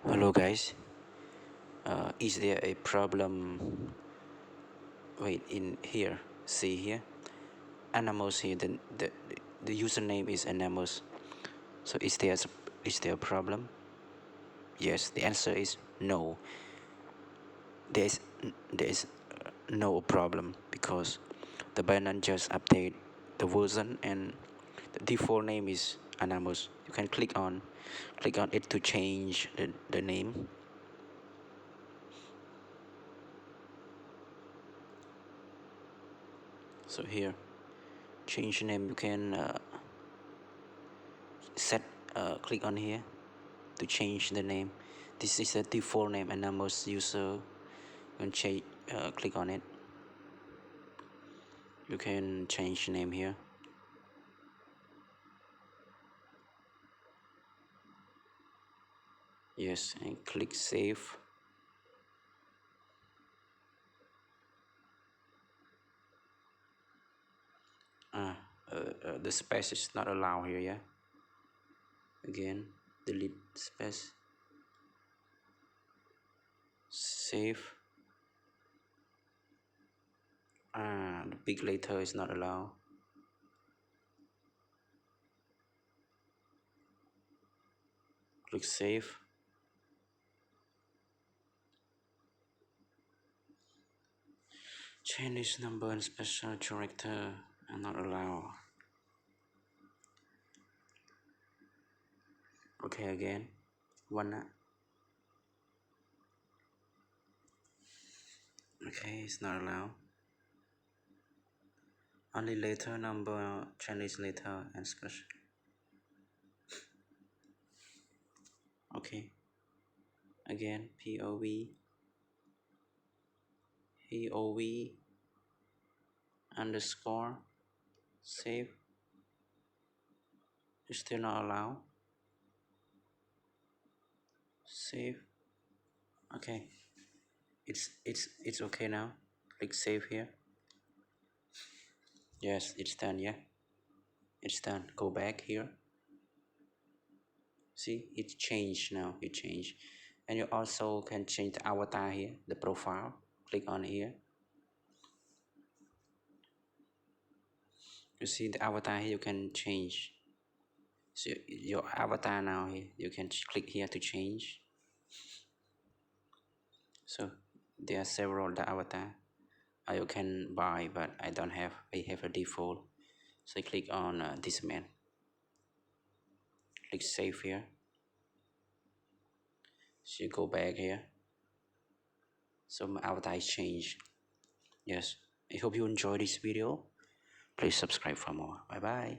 Hello guys, is there a problem? Wait, in here, see here, animals here, the username is animals. So is there a problem? Yes, the answer is no. There is no problem because the Binance just update the version and the default name is animals. You can click on it to change the name. So here, change name. You can set click on here to change the name. This is the default name and most user can change. Click on it. You can change name here. Yes, and click save. The space is not allowed here. Yeah. Again, delete space. Save. The big letter is not allowed. Click save. Chinese number and special character are not allowed. Okay, again. One. Okay, it's not allowed. Only letter, number, Chinese letter, and special. Okay. Again, POV underscore save. Still not allowed. Save. Okay. It's okay now. Click save here. Yes, it's done. Yeah, it's done. Go back here. See, it changed now. It changed, and you also can change the avatar here, the profile. Click on here. You see the avatar here. You can change. So your avatar now here. You can click here to change. So there are several the avatar. You can buy, but I don't have. I have a default. So click on this man. Click save here. So you go back here. So my avatar is changed. Yes. I hope you enjoy this video. Please subscribe for more. Bye bye.